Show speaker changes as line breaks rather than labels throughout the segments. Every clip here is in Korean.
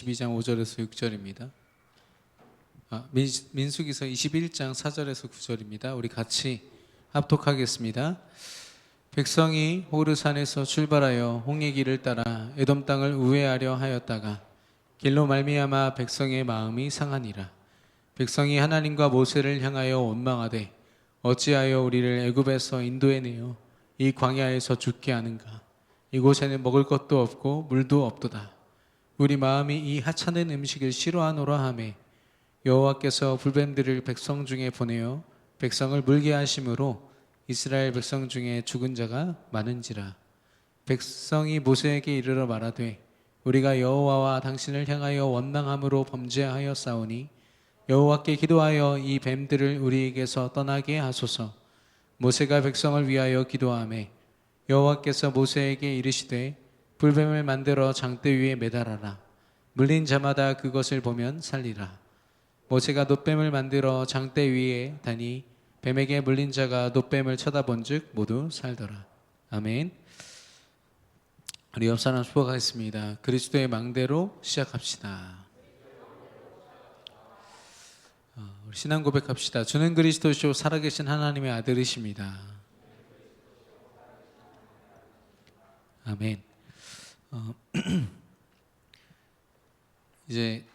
22장 5절에서 6절입니다. 민수기서 21장 4절에서 9절입니다. 우리 같이 합독하겠습니다. 백성이 호르산에서 출발하여 홍해 길을 따라 에돔 땅을 우회하려 하였다가 길로 말미암아 백성의 마음이 상하니라. 백성이 하나님과 모세를 향하여 원망하되 어찌하여 우리를 애굽에서 인도해내어 이 광야에서 죽게 하는가. 이곳에는 먹을 것도 없고 물도 없도다. 우리 마음이 이 하찮은 음식을 싫어하노라 하매 여호와께서 불뱀들을 백성 중에 보내어 백성을 물게 하심으로 이스라엘 백성 중에 죽은 자가 많은지라. 백성이 모세에게 이르러 말하되 우리가 여호와와 당신을 향하여 원망함으로 범죄하였사오니 여호와께 기도하여 이 뱀들을 우리에게서 떠나게 하소서. 모세가 백성을 위하여 기도하매 여호와께서 모세에게 이르시되 불뱀을 만들어 장대 위에 매달아라. 물린 자마다 그것을 보면 살리라. 모세가 놋뱀을 만들어 장대 위에 다니 뱀에게 물린 자가 놋뱀을 쳐다본즉 모두 살더라. 아멘. 우리 옆 사람 축복하겠습니다. 그리스도의 망대로 시작합시다. 우리 신앙 고백합시다. 주는 그리스도시요 살아계신 하나님의 아들이십니다. 아멘. 이제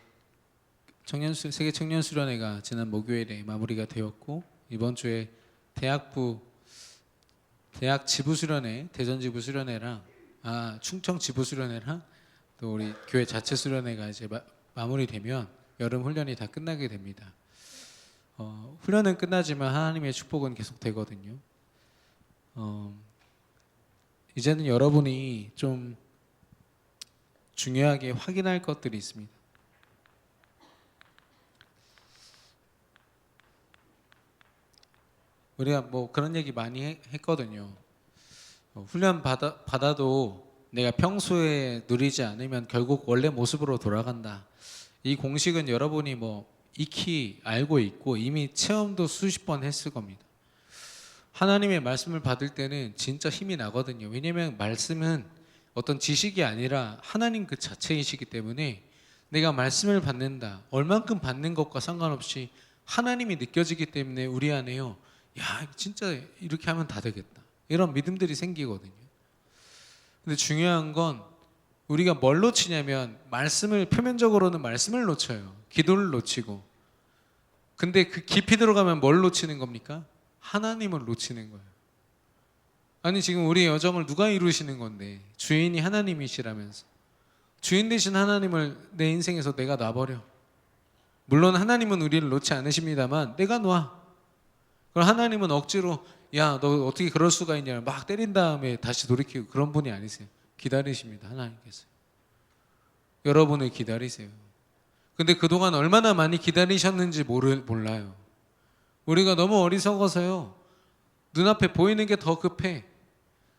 세계 청년 수련회가 지난 목요일에 마무리가 되었고 이번 주에 대학 지부 수련회, 대전 지부 수련회랑 충청 지부 수련회랑 또 우리 교회 자체 수련회가 이제 마무리되면 여름 훈련이 다 끝나게 됩니다. 훈련은 끝나지만 하나님의 축복은 계속 되거든요. 이제는 여러분이 좀 중요하게 확인할 것들이 있습니다. 우리가 뭐 그런 얘기 많이 했거든요. 훈련 받아도 내가 평소에 누리지 않으면 결국 원래 모습으로 돌아간다. 이 공식은 여러분이 뭐 익히 알고 있고 이미 체험도 수십 번 했을 겁니다. 하나님의 말씀을 받을 때는 진짜 힘이 나거든요. 왜냐하면 말씀은 어떤 지식이 아니라 하나님 그 자체이시기 때문에 내가 말씀을 받는다. 얼만큼 받는 것과 상관없이 하나님이 느껴지기 때문에 우리 안에요. 야, 진짜 이렇게 하면 다 되겠다. 이런 믿음들이 생기거든요. 근데 중요한 건 우리가 뭘 놓치냐면 표면적으로는 말씀을 놓쳐요. 기도를 놓치고. 근데 그 깊이 들어가면 뭘 놓치는 겁니까? 하나님을 놓치는 거예요. 아니 지금 우리 여정을 누가 이루시는 건데 주인이 하나님이시라면서 주인 되신 하나님을 내 인생에서 내가 놔버려. 물론 하나님은 우리를 놓지 않으십니다만 내가 놔. 그럼 하나님은 억지로 야 너 어떻게 그럴 수가 있냐 막 때린 다음에 다시 돌이키고 그런 분이 아니세요. 기다리십니다. 하나님께서 여러분을 기다리세요. 근데 그동안 얼마나 많이 기다리셨는지 몰라요. 우리가 너무 어리석어서요. 눈앞에 보이는 게 더 급해.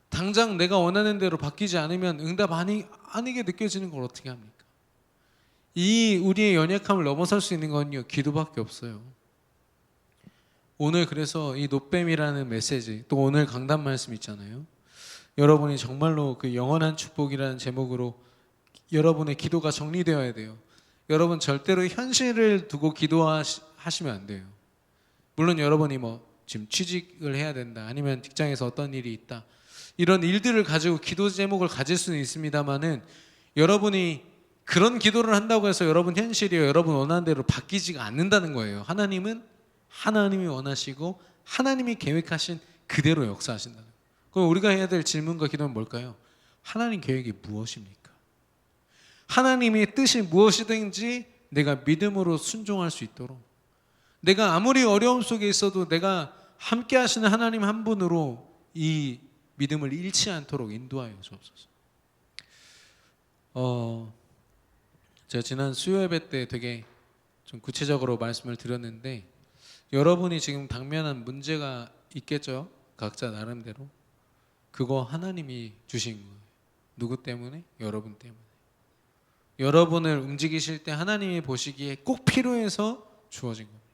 당장 내가 원하는 대로 바뀌지 않으면 응답 아니게 느껴지는 걸 어떻게 합니까? 이 우리의 연약함을 넘어설 수 있는 건요. 기도밖에 없어요. 오늘 그래서 이 놋뱀이라는 메시지 또 오늘 강단 말씀 있잖아요. 여러분이 정말로 그 영원한 축복이라는 제목으로 여러분의 기도가 정리되어야 돼요. 여러분 절대로 현실을 두고 기도하시면 안 돼요. 물론 여러분이 뭐 지금 취직을 해야 된다 아니면 직장에서 어떤 일이 있다 이런 일들을 가지고 기도 제목을 가질 수는 있습니다만은 여러분이 그런 기도를 한다고 해서 여러분 현실이 여러분 원하는 대로 바뀌지가 않는다는 거예요. 하나님이 원하시고 하나님이 계획하신 그대로 역사하신다는 거예요. 그럼 우리가 해야 될 질문과 기도는 뭘까요? 하나님 계획이 무엇입니까? 하나님의 뜻이 무엇이든지 내가 믿음으로 순종할 수 있도록 내가 아무리 어려움 속에 있어도 내가 함께 하시는 하나님 한 분으로 이 믿음을 잃지 않도록 인도하여 주옵소서. 제가 지난 수요 예배 때 되게 좀 구체적으로 말씀을 드렸는데 여러분이 지금 당면한 문제가 있겠죠. 각자 나름대로. 그거 하나님이 주신 거예요. 누구 때문에? 여러분 때문에. 여러분을 움직이실 때 하나님이 보시기에 꼭 필요해서 주어진 겁니다.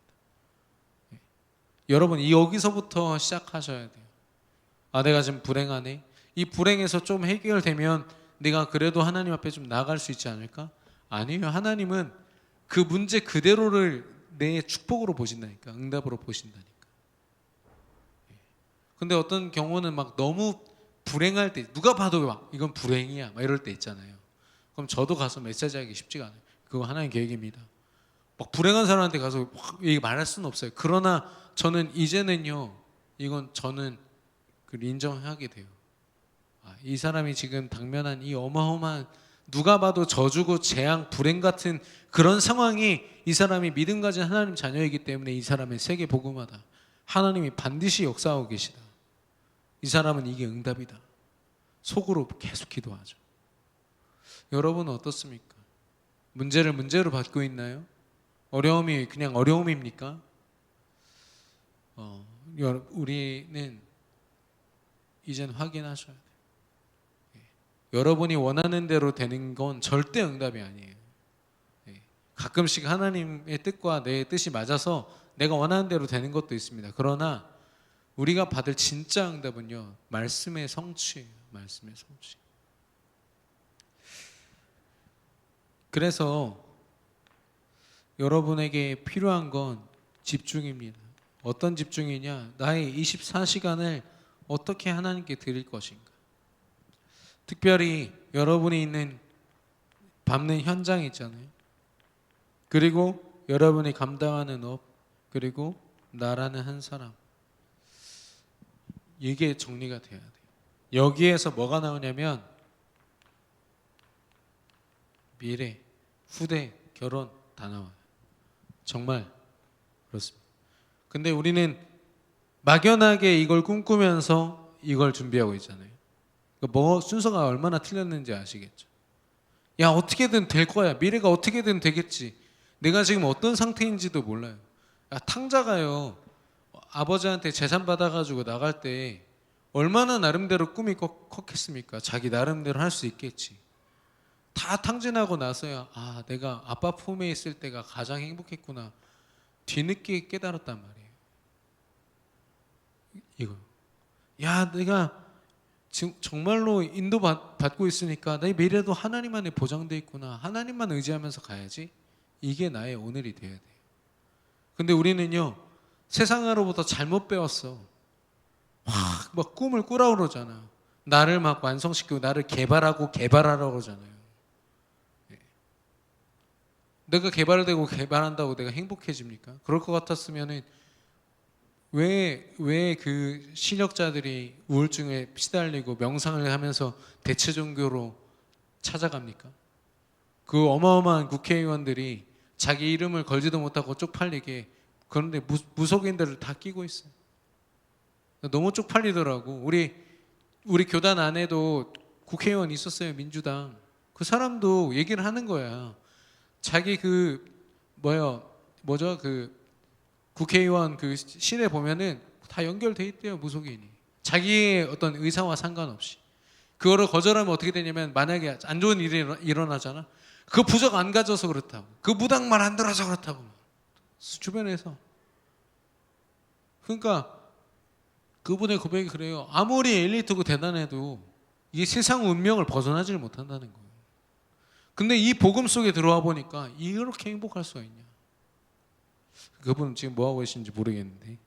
여러분 여기서부터 시작하셔야 돼요. 내가 지금 불행하네. 이 불행에서 좀 해결되면 내가 그래도 하나님 앞에 좀 나아갈 수 있지 않을까? 아니에요. 하나님은 그 문제 그대로를 내 축복으로 보신다니까. 응답으로 보신다니까. 근데 어떤 경우는 막 너무 불행할 때 누가 봐도 막 이건 불행이야 막 이럴 때 있잖아요. 그럼 저도 가서 메시지하기 쉽지가 않아요. 그거 하나님 계획입니다. 막 불행한 사람한테 가서 막 얘기 말할 수는 없어요. 그러나 저는 이제는요, 이건 저는 인정하게 돼요. 이 사람이 지금 당면한 이 어마어마한, 누가 봐도 저주고 재앙, 불행 같은 그런 상황이 이 사람이 믿음 가진 하나님 자녀이기 때문에 이 사람의 세계 복음화다. 하나님이 반드시 역사하고 계시다. 이 사람은 이게 응답이다. 속으로 계속 기도하죠. 여러분은 어떻습니까? 문제를 문제로 받고 있나요? 어려움이 그냥 어려움입니까? 우리는 이젠 확인하셔야 돼요. 여러분이 원하는 대로 되는 건 절대 응답이 아니에요. 가끔씩 하나님의 뜻과 내 뜻이 맞아서 내가 원하는 대로 되는 것도 있습니다. 그러나 우리가 받을 진짜 응답은요, 말씀의 성취예요. 말씀의 성취. 그래서 여러분에게 필요한 건 집중입니다. 어떤 집중이냐? 나의 24시간을 어떻게 하나님께 드릴 것인가? 특별히 여러분이 있는 밟는 현장 있잖아요. 그리고 여러분이 감당하는 업, 그리고 나라는 한 사람. 이게 정리가 돼야 돼요. 여기에서 뭐가 나오냐면 미래, 후대, 결혼 다 나와요. 정말 그렇습니다. 근데 우리는 막연하게 이걸 꿈꾸면서 이걸 준비하고 있잖아요. 뭐 순서가 얼마나 틀렸는지 아시겠죠? 야, 어떻게든 될 거야. 미래가 어떻게든 되겠지. 내가 지금 어떤 상태인지도 몰라요. 야, 탕자가요, 아버지한테 재산 받아가지고 나갈 때 얼마나 나름대로 꿈이 컸겠습니까? 자기 나름대로 할 수 있겠지. 다 탕진하고 나서야 내가 아빠 품에 있을 때가 가장 행복했구나. 뒤늦게 깨달았단 말이에요. 이거. 야, 내가 지금 정말로 인도받고 있으니까 내 미래도 하나님 안에 보장돼 있구나. 하나님만 의지하면서 가야지. 이게 나의 오늘이 돼야 돼요. 근데 우리는요, 세상으로부터 잘못 배웠어. 막 꿈을 꾸라고 그러잖아. 나를 막 완성시키고 나를 개발하라고 그러잖아요. 내가 개발되고 개발한다고 내가 행복해집니까? 그럴 것 같았으면은 왜 그 신력자들이 우울증에 시달리고 명상을 하면서 대체 종교로 찾아갑니까? 그 어마어마한 국회의원들이 자기 이름을 걸지도 못하고 쪽팔리게, 그런데 무속인들을 다 끼고 있어요. 너무 쪽팔리더라고. 우리 교단 안에도 국회의원 있었어요. 민주당. 그 사람도 얘기를 하는 거야. 자기 국회의원 그 실에 보면은 다 연결돼 있대요. 무속인이. 자기의 어떤 의사와 상관없이. 그거를 거절하면 어떻게 되냐면, 만약에 안 좋은 일이 일어나잖아. 그 부적 안 가져서 그렇다고, 그 무당만 안 들어서 그렇다고, 주변에서. 그러니까 그분의 고백이 그래요. 아무리 엘리트고 대단해도 이게 세상 운명을 벗어나지를 못한다는 거예요. 근데 이 복음 속에 들어와 보니까 이렇게 행복할 수가 있냐. 그분은 지금 뭐 하고 계신지 모르겠는데,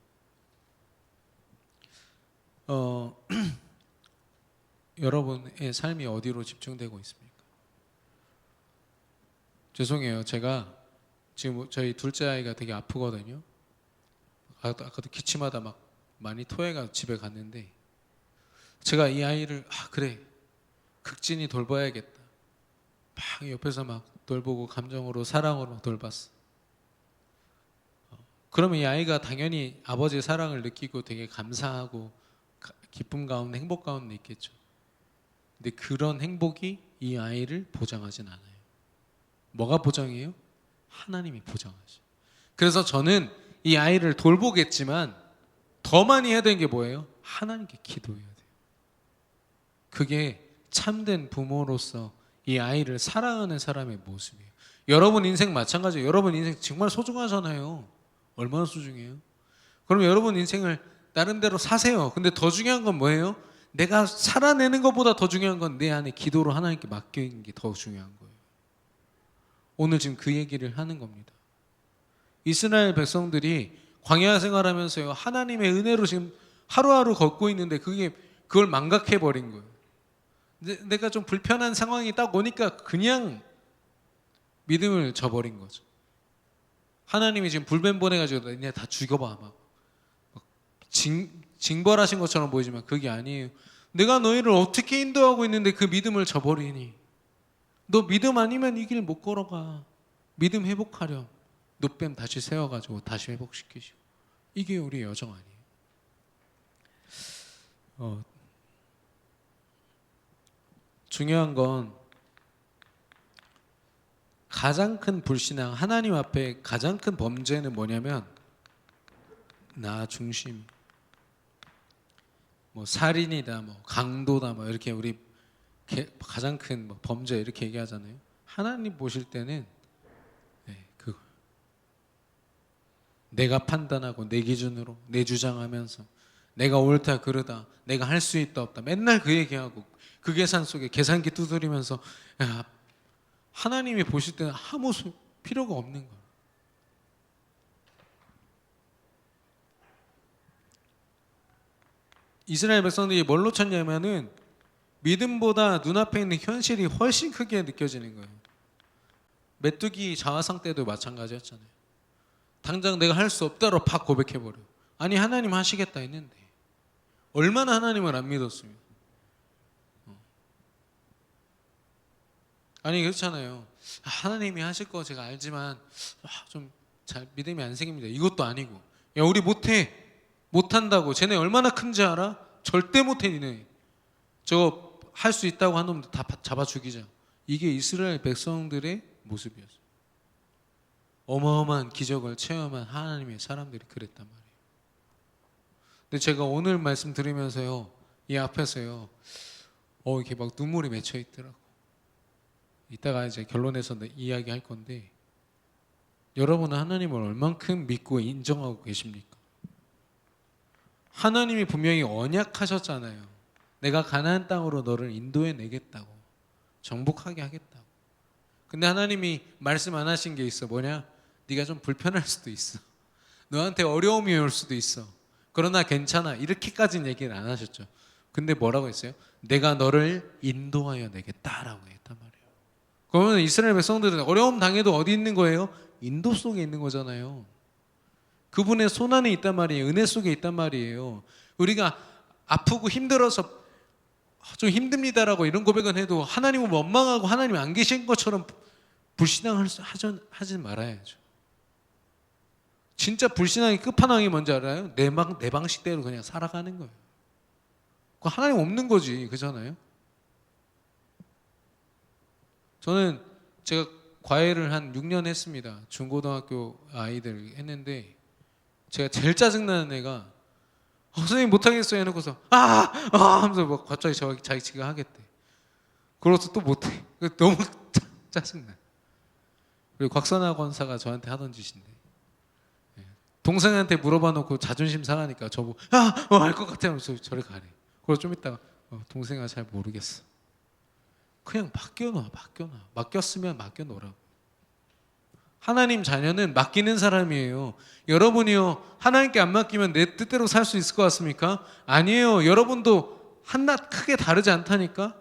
여러분의 삶이 어디로 집중되고 있습니까? 죄송해요. 제가 지금 저희 둘째 아이가 되게 아프거든요. 아까도 기침하다 막 많이 토해가 집에 갔는데, 제가 이 아이를 그래, 극진히 돌봐야겠다, 막 옆에서 막 돌보고 감정으로, 사랑으로 막 돌봤어. 그러면 이 아이가 당연히 아버지의 사랑을 느끼고 되게 감사하고 기쁨 가운데, 행복 가운데 있겠죠. 근데 그런 행복이 이 아이를 보장하진 않아요. 뭐가 보장해요? 하나님이 보장하죠. 그래서 저는 이 아이를 돌보겠지만 더 많이 해야 되는 게 뭐예요? 하나님께 기도해야 돼요. 그게 참된 부모로서 이 아이를 사랑하는 사람의 모습이에요. 여러분 인생 마찬가지예요. 여러분 인생 정말 소중하잖아요. 얼마나 소중해요? 그럼 여러분 인생을 나름대로 사세요. 근데 더 중요한 건 뭐예요? 내가 살아내는 것보다 더 중요한 건 내 안에 기도로 하나님께 맡기는 게 더 중요한 거예요. 오늘 지금 그 얘기를 하는 겁니다. 이스라엘 백성들이 광야 생활하면서요, 하나님의 은혜로 지금 하루하루 걷고 있는데 그걸 망각해 버린 거예요. 내가 좀 불편한 상황이 딱 오니까 그냥 믿음을 저버린 거죠. 하나님이 지금 불뱀 보내가지고 니네 다 죽여봐 막 징벌하신 것처럼 보이지만 그게 아니에요. 내가 너희를 어떻게 인도하고 있는데 그 믿음을 저버리니? 너 믿음 아니면 이 길 못 걸어가. 믿음 회복하렴. 노뱀 다시 세워가지고 다시 회복시키시고. 이게 우리의 여정 아니에요. 중요한 건 가장 큰 불신앙, 하나님 앞에 가장 큰 범죄는 뭐냐면 나 중심, 뭐 살인이다, 뭐 강도다, 뭐 이렇게 우리 가장 큰 범죄 이렇게 얘기하잖아요. 하나님 보실 때는 내가 판단하고 내 기준으로 내 주장하면서 내가 옳다 그르다 내가 할 수 있다 없다 맨날 그 얘기하고 그 계산 속에 계산기 두드리면서 하나님이 보실 때는 아무 필요가 없는 거예요. 이스라엘 백성들이 뭘 놓쳤냐면은 믿음보다 눈앞에 있는 현실이 훨씬 크게 느껴지는 거예요. 메뚜기 자화상 때도 마찬가지였잖아요. 당장 내가 할 수 없다로 팍 고백해버려. 아니 하나님 하시겠다 했는데 얼마나 하나님을 안 믿었으면. 아니 그렇잖아요. 하나님이 하실 거 제가 알지만 좀 잘 믿음이 안 생깁니다. 이것도 아니고 야 우리 못한다고 쟤네 얼마나 큰지 알아? 절대 못해 니네. 저거 할 수 있다고 한 놈들 다 잡아 죽이자. 이게 이스라엘 백성들의 모습이었어요. 어마어마한 기적을 체험한 하나님의 사람들이 그랬단 말이에요. 근데 제가 오늘 말씀 들으면서요, 이 앞에서요, 이렇게 막 눈물이 맺혀 있더라고. 이따가 이제 결론에서 이야기 할 건데, 여러분은 하나님을 얼만큼 믿고 인정하고 계십니까? 하나님이 분명히 언약하셨잖아요. 내가 가나안 땅으로 너를 인도해 내겠다고, 정복하게 하겠다고. 근데 하나님이 말씀 안 하신 게 있어. 뭐냐? 네가 좀 불편할 수도 있어. 너한테 어려움이 올 수도 있어. 그러나 괜찮아. 이렇게까지는 얘기를 안 하셨죠. 근데 뭐라고 했어요? 내가 너를 인도하여 내겠다라고 했단 말이에요. 그러면 이스라엘 백성들은 어려움 당해도 어디 있는 거예요? 인도 속에 있는 거잖아요. 그분의 손 안에 있단 말이에요. 은혜 속에 있단 말이에요. 우리가 아프고 힘들어서 좀 힘듭니다라고 이런 고백은 해도 하나님을 원망하고 하나님이 안 계신 것처럼 불신앙하지 말아야죠. 진짜 불신앙의 끝판왕이 뭔지 알아요? 내 방식대로 그냥 살아가는 거예요. 그 하나님 없는 거지, 그잖아요. 저는 제가 과외를 한 6년 했습니다. 중고등학교 아이들 했는데 제가 제일 짜증나는 애가 선생님 못하겠어요 해놓고서 하면서 막 갑자기 자기가 하겠대. 그래서 또 못해. 너무 짜증나. 그리고 곽선아 권사가 저한테 하던 짓인데 동생한테 물어봐 놓고 자존심 상하니까 저보고 알 것 같아 하면서 저를 가래. 그래서 좀 있다가 동생아 잘 모르겠어. 그냥 맡겨놔. 맡겼으면 맡겨놓으라고. 하나님 자녀는 맡기는 사람이에요. 여러분이요 하나님께 안 맡기면 내 뜻대로 살 수 있을 것 같습니까? 아니에요. 여러분도 한낱 크게 다르지 않다니까.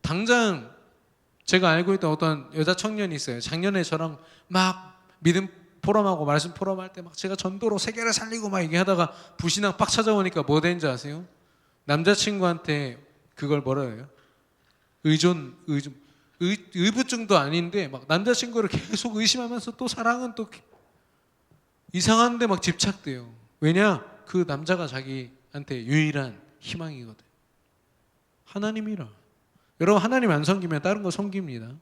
당장 제가 알고 있던 어떤 여자 청년이 있어요. 작년에 저랑 막 믿음 포럼하고 말씀 포럼할 때 막 제가 전도로 세계를 살리고 막 얘기하다가 불신앙 빡 찾아오니까 뭐 되는지 아세요? 남자친구한테 그걸 뭐라 해요? 의부증도 아닌데 막 남자친구를 계속 의심하면서 또 사랑은 또 이상한데 막 집착돼요. 왜냐? 그 남자가 자기한테 유일한 희망이거든. 하나님이라. 여러분 하나님 안 섬기면 다른 거 섬깁니다.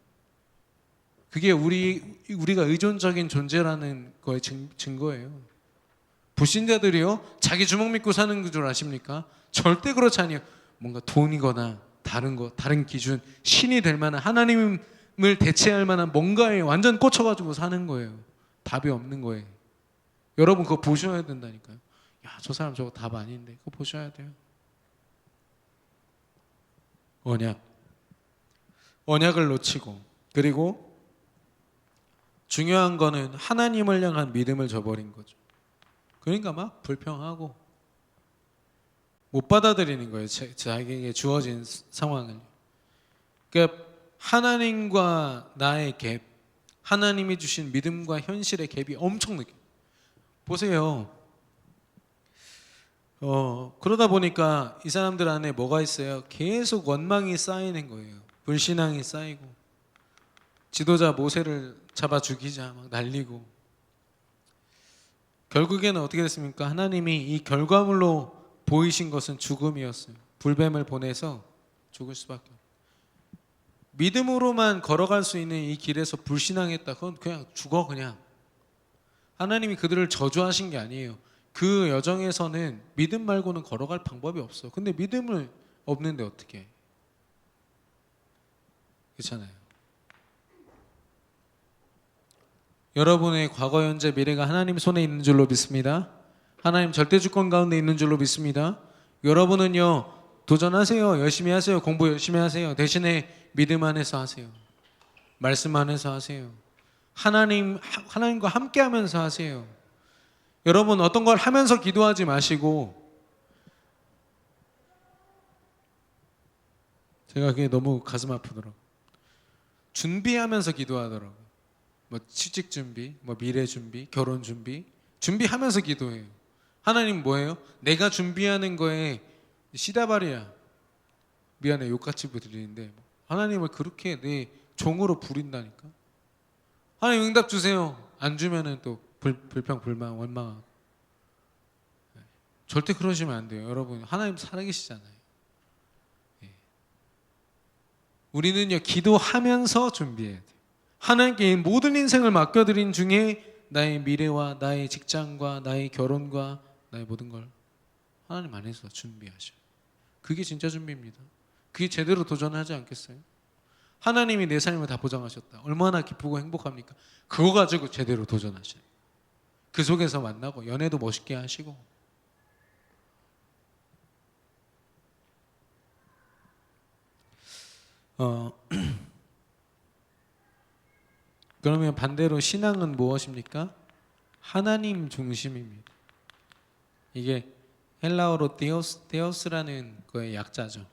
그게 우리가 의존적인 존재라는 거의 증거예요. 불신자들이요 자기 주먹 믿고 사는 줄 아십니까? 절대 그렇지 않아요. 뭔가 돈이거나 다른 기준, 신이 될 만한 하나님을 대체할 만한 뭔가에 완전 꽂혀가지고 사는 거예요. 답이 없는 거예요. 여러분 그거 보셔야 된다니까요. 야, 저 사람 저거 답 아닌데 그거 보셔야 돼요. 언약을 놓치고 그리고 중요한 거는 하나님을 향한 믿음을 저버린 거죠. 그러니까 막 불평하고 못 받아들이는 거예요. 자기에게 주어진 상황을. 그러니까 하나님과 나의 갭, 하나님이 주신 믿음과 현실의 갭이 엄청 느껴요. 보세요. 그러다 보니까 이 사람들 안에 뭐가 있어요? 계속 원망이 쌓이는 거예요. 불신앙이 쌓이고, 지도자 모세를 잡아 죽이자 막 날리고. 결국에는 어떻게 됐습니까? 하나님이 이 결과물로 보이신 것은 죽음이었어요. 불뱀을 보내서 죽을 수밖에 없어요. 믿음으로만 걸어갈 수 있는 이 길에서 불신앙했다. 그건 그냥 죽어 그냥. 하나님이 그들을 저주하신 게 아니에요. 그 여정에서는 믿음 말고는 걸어갈 방법이 없어. 근데 믿음을 없는데 어떻게 해? 그렇잖아요. 여러분의 과거, 현재, 미래가 하나님 손에 있는 줄로 믿습니다. 하나님 절대 주권 가운데 있는 줄로 믿습니다. 여러분은요, 도전하세요. 열심히 하세요. 공부 열심히 하세요. 대신에 믿음 안에서 하세요. 말씀 안에서 하세요. 하나님과 함께 하면서 하세요. 여러분 어떤 걸 하면서 기도하지 마시고, 제가 그게 너무 가슴 아프더라고요. 준비하면서 기도하더라고요. 뭐 취직 준비, 뭐 미래 준비, 결혼 준비하면서 기도해요. 하나님 뭐예요? 내가 준비하는 거에 시다발이야. 미안해, 욕같이 부드리는데 하나님을 그렇게 내 종으로 부린다니까. 하나님 응답 주세요. 안 주면은 또 불평, 불만, 원망하고. 절대 그러시면 안 돼요. 여러분 하나님 살아계시잖아요. 우리는요, 기도하면서 준비해야 돼요. 하나님께 모든 인생을 맡겨드린 중에 나의 미래와 나의 직장과 나의 결혼과 나의 모든 걸 하나님 안에서 준비하셔요. 그게 진짜 준비입니다. 그게 제대로 도전하지 않겠어요? 하나님이 내 삶을 다 보장하셨다. 얼마나 기쁘고 행복합니까? 그거 가지고 제대로 도전하셔요. 그 속에서 만나고 연애도 멋있게 하시고. 그러면 반대로 신앙은 무엇입니까? 하나님 중심입니다. 이게 헬라어로 데오스라는 거의 약자죠.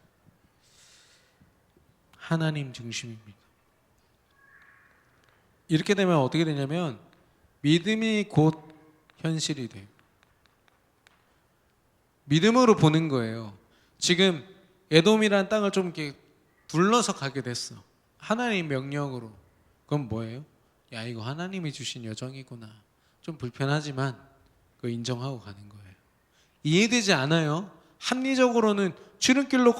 하나님 중심입니다. 이렇게 되면 어떻게 되냐면 믿음이 곧 현실이 돼요. 믿음으로 보는 거예요. 지금 에돔이라는 땅을 좀 이렇게 둘러서 가게 됐어. 하나님 명령으로. 그건 뭐예요? 야, 이거 하나님이 주신 여정이구나. 좀 불편하지만 그거 인정하고 가는 거예요. 이해되지 않아요. 합리적으로는 지름길로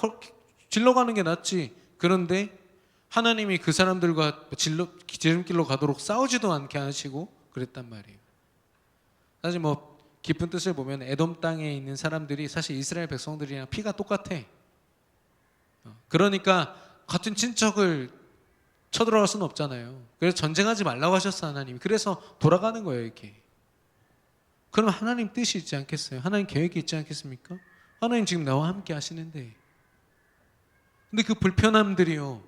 질러가는 게 낫지. 그런데 하나님이 그 사람들과 지름길로 가도록 싸우지도 않게 하시고 그랬단 말이에요. 사실 뭐 깊은 뜻을 보면 에돔 땅에 있는 사람들이 사실 이스라엘 백성들이랑 피가 똑같아. 그러니까 같은 친척을 쳐들어갈 수는 없잖아요. 그래서 전쟁하지 말라고 하셨어, 하나님이. 그래서 돌아가는 거예요, 이렇게. 그럼 하나님 뜻이 있지 않겠어요? 하나님 계획이 있지 않겠습니까? 하나님 지금 나와 함께 하시는데. 근데 그 불편함들이요,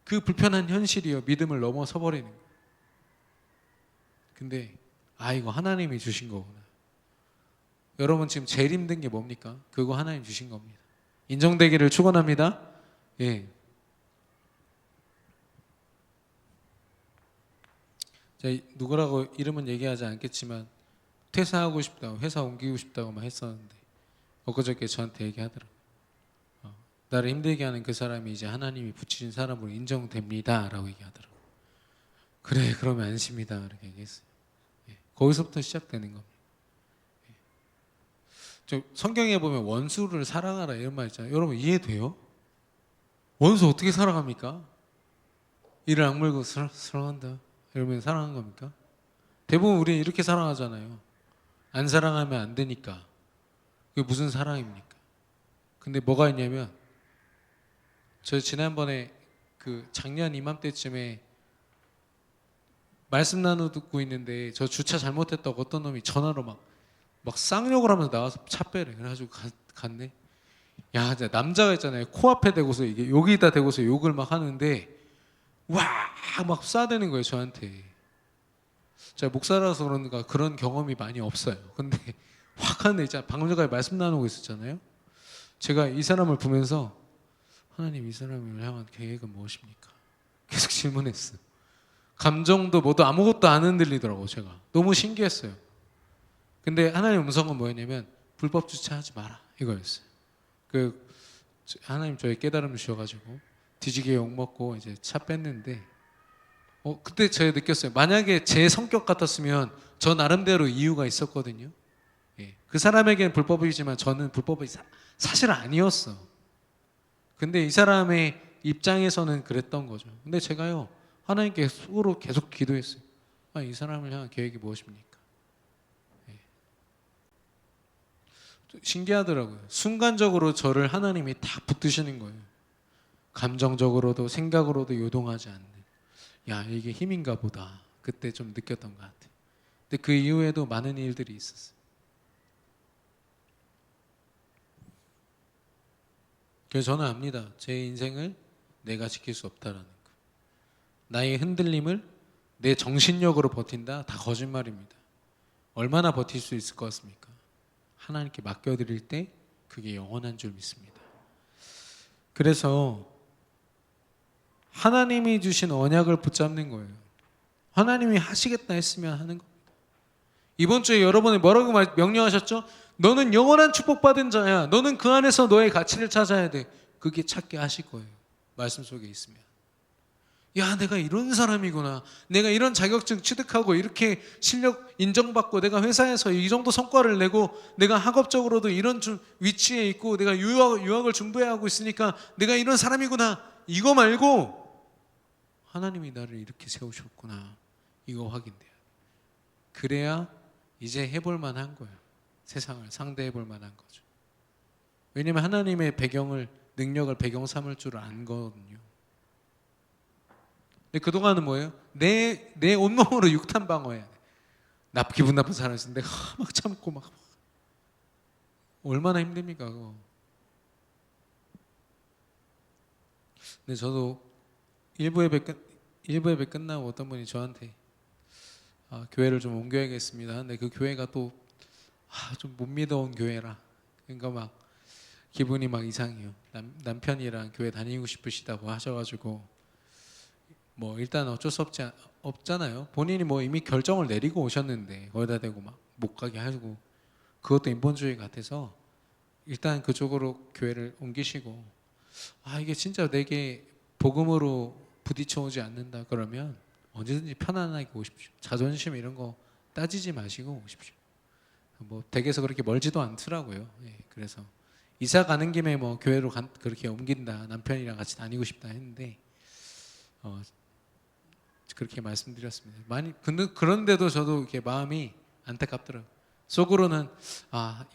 그 불편한 현실이요, 믿음을 넘어서 버리는 거예요. 근데 이거 하나님이 주신 거구나. 여러분 지금 제일 힘든 게 뭡니까? 그거 하나님 주신 겁니다. 인정되기를 축원합니다. 예. 제가 누구라고 이름은 얘기하지 않겠지만 퇴사하고 싶다고, 회사 옮기고 싶다고 막 했었는데 엊그저께 저한테 얘기하더라고요. 나를 힘들게 하는 그 사람이 이제 하나님이 붙이신 사람으로 인정됩니다 라고 얘기하더라고요. 그래, 그러면 안심이다 이렇게 얘기했어요. 예. 거기서부터 시작되는 겁니다. 예. 저 성경에 보면 원수를 사랑하라 이런 말 있잖아요. 여러분 이해돼요? 원수 어떻게 사랑합니까? 이를 악물고 사랑한다 이러면 사랑한 겁니까? 대부분 우리는 이렇게 사랑하잖아요. 안 사랑하면 안 되니까. 그게 무슨 사랑입니까? 근데 뭐가 있냐면 저 지난번에 그 작년 이맘때쯤에 말씀 나누고 있는데 저 주차 잘못했다고 어떤 놈이 전화로 막 쌍욕을 하면서 나와서 차 빼래. 그래가지고 갔네. 야, 남자가 있잖아요. 코앞에 대고서 이게 여기다 대고서 욕을 막 하는데 와 막 쏴대는 거예요 저한테. 제가 목사라서 그런가 그런 경험이 많이 없어요. 근데 확 하는데 있잖아. 방금 전까지 말씀 나누고 있었잖아요. 제가 이 사람을 보면서 하나님 이 사람을 향한 계획은 무엇입니까? 계속 질문했어요. 감정도 뭐도 아무것도 안 흔들리더라고. 제가 너무 신기했어요. 근데 하나님 음성은 뭐였냐면 불법 주차하지 마라 이거였어요. 그 하나님 저의 깨달음을 주셔가지고 뒤지게 욕 먹고 이제 차 뺐는데 그때 제가 느꼈어요. 만약에 제 성격 같았으면 저 나름대로 이유가 있었거든요. 예. 그 사람에게는 불법이지만 저는 불법이 사실 아니었어. 근데 이 사람의 입장에서는 그랬던 거죠. 근데 제가요 하나님께 속으로 계속 기도했어요. 이 사람을 향한 계획이 무엇입니까? 예. 신기하더라고요. 순간적으로 저를 하나님이 다 붙드시는 거예요. 감정적으로도 생각으로도 요동하지 않는. 야, 이게 힘인가 보다. 그때 좀 느꼈던 것 같아요. 근데 그 이후에도 많은 일들이 있었어요. 그래서 저는 압니다. 제 인생을 내가 지킬 수 없다라는 거. 나의 흔들림을 내 정신력으로 버틴다? 다 거짓말입니다. 얼마나 버틸 수 있을 것 같습니까? 하나님께 맡겨드릴 때 그게 영원한 줄 믿습니다. 그래서 하나님이 주신 언약을 붙잡는 거예요. 하나님이 하시겠다 했으면 하는 겁니다. 이번 주에 여러분이 뭐라고 명령하셨죠? 너는 영원한 축복받은 자야. 너는 그 안에서 너의 가치를 찾아야 돼. 그게 찾게 하실 거예요. 말씀 속에 있으면. 야, 내가 이런 사람이구나. 내가 이런 자격증 취득하고 이렇게 실력 인정받고 내가 회사에서 이 정도 성과를 내고 내가 학업적으로도 이런 위치에 있고 내가 유학을 준비해야 하고 있으니까 내가 이런 사람이구나. 이거 말고 하나님이 나를 이렇게 세우셨구나. 이거 확인돼요. 그래야 이제 해볼 만한 거예요. 세상을 상대해 볼 만한 거죠. 왜냐하면 하나님의 능력을 배경 삼을 줄 안거든요. 근데 그동안은 뭐예요? 내 온몸으로 육탄 방어해야 돼. 기분 나쁜 사람이 있으면 내가 막 참고 막 얼마나 힘듭니까 그거. 근데 저도 일부 예배 끝나고 어떤 분이 저한테 교회를 좀 옮겨야겠습니다. 근데 그 교회가 또 좀 못 믿어온 교회라. 그러니까 막 기분이 막 이상해요. 남편이랑 교회 다니고 싶으시다고 하셔가지고 뭐 일단 어쩔 수 없잖아요. 본인이 뭐 이미 결정을 내리고 오셨는데 거기다 대고 막 못 가게 하고 그것도 인본주의 같아서 일단 그쪽으로 교회를 옮기시고 이게 진짜 내게 복음으로 부딪혀 오지 않는다 그러면 언제든지 편안하게 오십시오. 자존심 이런 거 따지지 마시고 오십시오. 뭐 댁에서 그렇게 멀지도 않더라고요. 예, 그래서 이사 가는 김에 뭐 교회로 그렇게 옮긴다. 남편이랑 같이 다니고 싶다 했는데 그렇게 말씀드렸습니다. 근데 그런데도 저도 이렇게 마음이 안타깝더라고요. 속으로는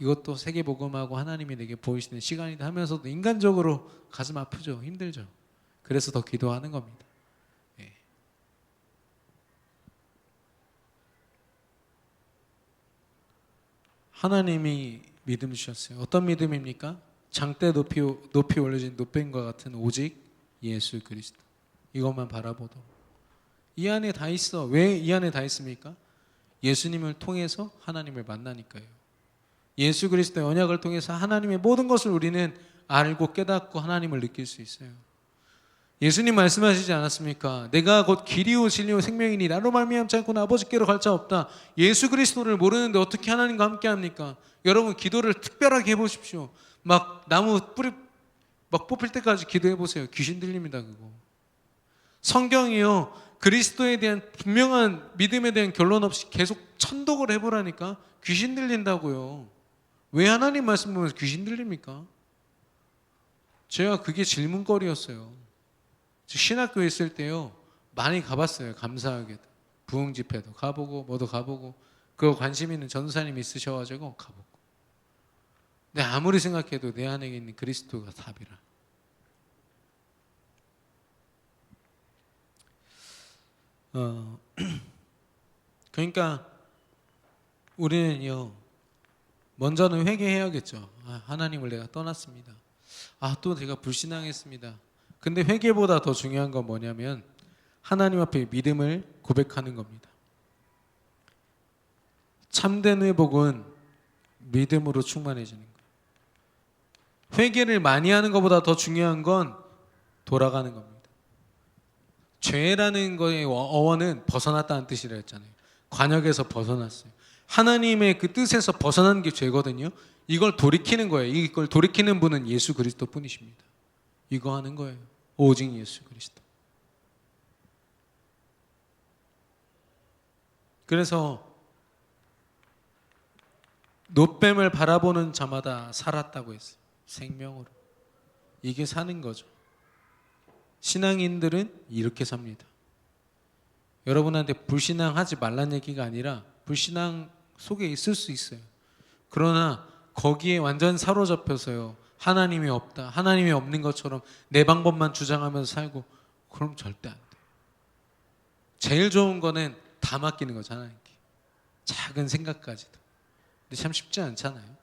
이것도 세계복음하고 하나님이 내게 보이시는 시간이다 하면서도 인간적으로 가슴 아프죠. 힘들죠. 그래서 더 기도하는 겁니다. 예. 하나님이 믿음 주셨어요. 어떤 믿음입니까? 장대 높이 올려진 노뱀과 같은 오직 예수 그리스도. 이것만 바라보도 이 안에 다 있어. 왜 이 안에 다 있습니까? 예수님을 통해서 하나님을 만나니까요. 예수 그리스도의 언약을 통해서 하나님의 모든 것을 우리는 알고 깨닫고 하나님을 느낄 수 있어요. 예수님 말씀하시지 않았습니까? 내가 곧 길이요 진리요 생명이니 나로 말미암지 않고는 아버지께로 갈 자 없다. 예수 그리스도를 모르는데 어떻게 하나님과 함께 합니까? 여러분 기도를 특별하게 해보십시오. 막 나무 뿌리 막 뽑힐 때까지 기도해 보세요. 귀신 들립니다 그거. 성경이요 그리스도에 대한 분명한 믿음에 대한 결론 없이 계속 천독을 해보라니까. 귀신 들린다고요. 왜 하나님 말씀 보면서 귀신 들립니까? 제가 그게 질문거리였어요. 신학교에 있을 때요 많이 가봤어요. 감사하게도 부흥 집회도 가보고 뭐도 가보고 그거 관심 있는 전도사님이 있으셔가지고 가보고. 근데 아무리 생각해도 내 안에 있는 그리스도가 답이라. 그러니까 우리는요 먼저는 회개해야겠죠. 하나님을 내가 떠났습니다. 또 제가 불신앙했습니다. 근데 회개보다 더 중요한 건 뭐냐면 하나님 앞에 믿음을 고백하는 겁니다. 참된 회복은 믿음으로 충만해지는 거예요. 회개를 많이 하는 것보다 더 중요한 건 돌아가는 겁니다. 죄라는 거의 어원은 벗어났다는 뜻이라 했잖아요. 관역에서 벗어났어요. 하나님의 그 뜻에서 벗어난 게 죄거든요. 이걸 돌이키는 거예요. 이걸 돌이키는 분은 예수 그리스도 뿐이십니다. 이거 하는 거예요. 오직 예수 그리스도. 그래서 놋뱀을 바라보는 자마다 살았다고 했어요. 생명으로. 이게 사는 거죠. 신앙인들은 이렇게 삽니다. 여러분한테 불신앙하지 말란 얘기가 아니라 불신앙 속에 있을 수 있어요. 그러나 거기에 완전 사로잡혀서요. 하나님이 없다. 하나님이 없는 것처럼 내 방법만 주장하면서 살고 그럼 절대 안 돼요. 제일 좋은 거는 다 맡기는 거죠. 하나님께. 작은 생각까지도. 근데 참 쉽지 않잖아요.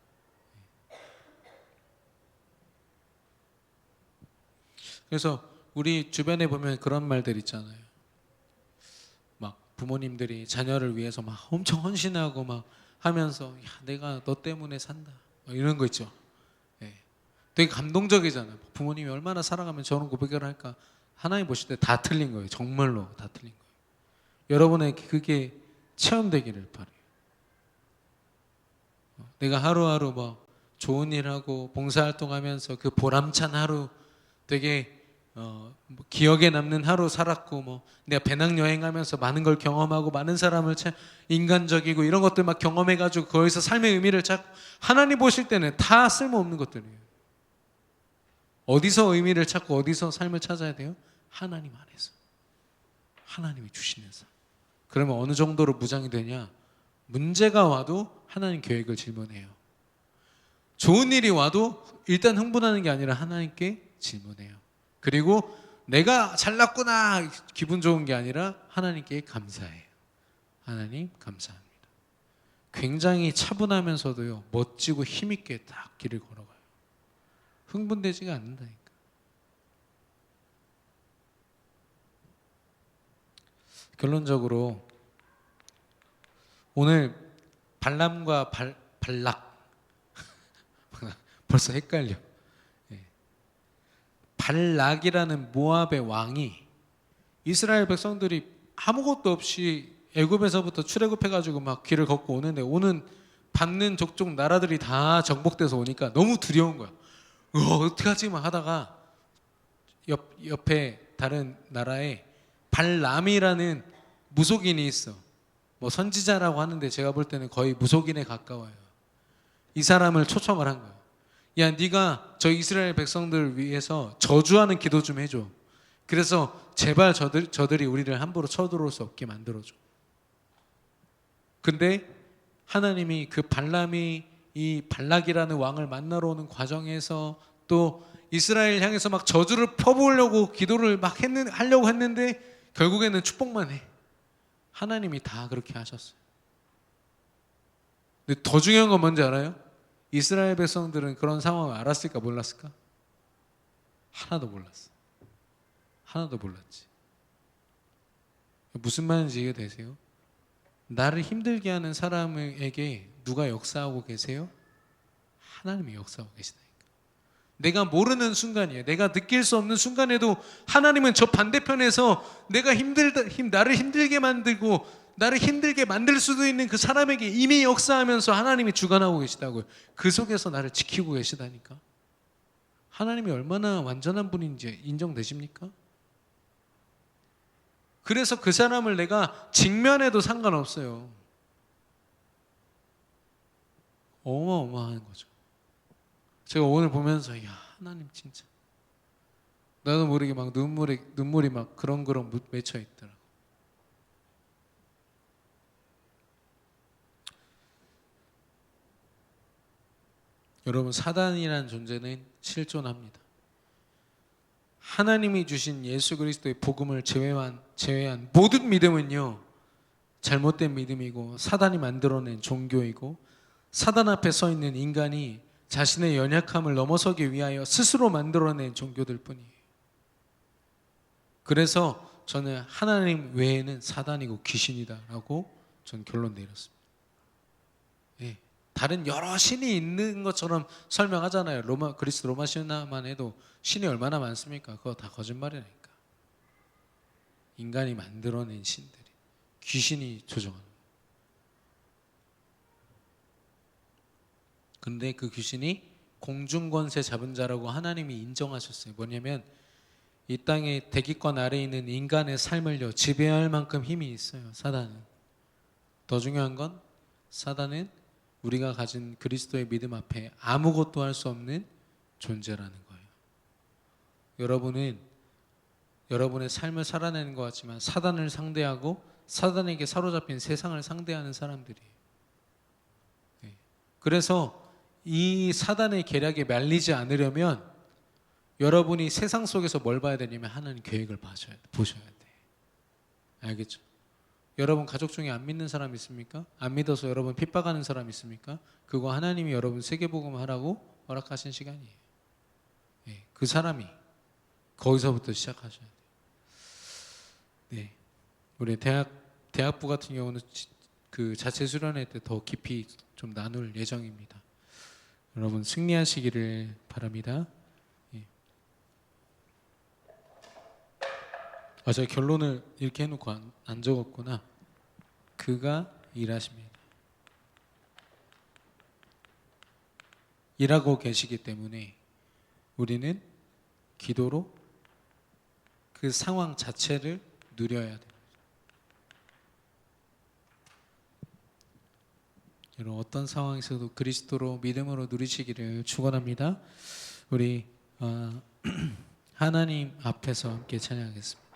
그래서 우리 주변에 보면 그런 말들 있잖아요. 막 부모님들이 자녀를 위해서 막 엄청 헌신하고 막 하면서 야, 내가 너 때문에 산다. 이런 거 있죠. 예. 되게 감동적이잖아요. 부모님이 얼마나 살아가면 저런 고백을 할까. 하나님 보실 때 다 틀린 거예요. 정말로 다 틀린 거예요. 여러분에게 그게 체험되기를 바라요. 내가 하루하루 뭐 좋은 일하고 봉사활동하면서 그 보람찬 하루 되게 뭐 기억에 남는 하루 살았고 뭐 내가 배낭여행하면서 많은 걸 경험하고 많은 사람을 인간적이고 이런 것들 막 경험해가지고 거기서 삶의 의미를 찾고 하나님 보실 때는 다 쓸모없는 것들이에요. 어디서 의미를 찾고 어디서 삶을 찾아야 돼요? 하나님 안에서. 하나님이 주시는 삶. 그러면 어느 정도로 무장이 되냐? 문제가 와도 하나님 계획을 질문해요. 좋은 일이 와도 일단 흥분하는 게 아니라 하나님께 질문해요. 그리고 내가 잘났구나 기분 좋은 게 아니라 하나님께 감사해요. 하나님 감사합니다. 굉장히 차분하면서도요 멋지고 힘있게 딱 길을 걸어가요. 흥분되지가 않는다니까. 결론적으로 오늘 발람과 발락 벌써 헷갈려. 발락이라는 모압의 왕이 이스라엘 백성들이 아무것도 없이 애굽에서부터 출애굽해가지고 막 길을 걷고 오는데 오는 받는 족족 나라들이 다 정복돼서 오니까 너무 두려운 거야. 어떡하지 막 하다가 옆에 다른 나라에 발람이라는 무속인이 있어. 뭐 선지자라고 하는데 제가 볼 때는 거의 무속인에 가까워요. 이 사람을 초청을 한 거예요. 야, 네가 저 이스라엘 백성들 위해서 저주하는 기도 좀 해줘. 그래서 제발 저들이 우리를 함부로 쳐들어올 수 없게 만들어줘. 근데 하나님이 그 발람이 이 발락이라는 왕을 만나러 오는 과정에서 또 이스라엘 향해서 막 저주를 펴보려고 기도를 막 하려고 했는데 결국에는 축복만 해. 하나님이 다 그렇게 하셨어요. 근데 더 중요한 건 뭔지 알아요? 이스라엘 백성들은 그런 상황을 알았을까 몰랐을까? 하나도 몰랐어. 하나도 몰랐지. 무슨 말인지 이해되세요? 나를 힘들게 하는 사람에게 누가 역사하고 계세요? 하나님이 역사하고 계시다니까. 내가 모르는 순간이에요. 내가 느낄 수 없는 순간에도 하나님은 저 반대편에서 나를 힘들게 만들고 나를 힘들게 만들 수도 있는 그 사람에게 이미 역사하면서 하나님이 주관하고 계시다고요. 그 속에서 나를 지키고 계시다니까. 하나님이 얼마나 완전한 분인지 인정되십니까? 그래서 그 사람을 내가 직면해도 상관없어요. 어마어마한 거죠. 제가 오늘 보면서 야 하나님 진짜 나도 모르게 막 눈물이 막 그렁그렁 맺혀 있더라고. 여러분 사단이라는 존재는 실존합니다. 하나님이 주신 예수 그리스도의 복음을 제외한 모든 믿음은요 잘못된 믿음이고 사단이 만들어낸 종교이고 사단 앞에 서 있는 인간이 자신의 연약함을 넘어서기 위하여 스스로 만들어낸 종교들 뿐이에요. 그래서 저는 하나님 외에는 사단이고 귀신이다라고 저는 결론 내렸습니다. 다른 여러 신이 있는 것처럼 설명하잖아요. 그리스 로마 신화만 해도 신이 얼마나 많습니까? 그거 다 거짓말이니까. 인간이 만들어낸 신들이, 귀신이 조종하는. 근데 그 귀신이 공중권세 잡은 자라고 하나님이 인정하셨어요. 뭐냐면 이 땅의 대기권 아래에 있는 인간의 삶을요 지배할 만큼 힘이 있어요. 사단은. 더 중요한 건 사단은 우리가 가진 그리스도의 믿음 앞에 아무것도 할 수 없는 존재라는 거예요. 여러분은 여러분의 삶을 살아내는 것 같지만 사단을 상대하고 사단에게 사로잡힌 세상을 상대하는 사람들이에요. 네. 그래서 이 사단의 계략에 말리지 않으려면 여러분이 세상 속에서 뭘 봐야 되냐면 하나님 계획을 보셔야 돼. 알겠죠? 여러분 가족 중에 안 믿는 사람 있습니까? 안 믿어서 여러분 핍박하는 사람 있습니까? 그거 하나님이 여러분 세계복음 하라고 허락하신 시간이에요. 네, 그 사람이 거기서부터 시작하셔야 돼요. 네, 우리 대학부 같은 경우는 그 자체 수련회 때 더 깊이 좀 나눌 예정입니다. 여러분 승리하시기를 바랍니다. 예. 제가 결론을 이렇게 해놓고 안 적었구나. 그가 일하십니다. 일하고 계시기 때문에 우리는 기도로 그 상황 자체를 누려야 돼요. 여러분 어떤 상황에서도 그리스도로 믿음으로 누리시기를 축원합니다. 우리 하나님 앞에서 함께 찬양하겠습니다.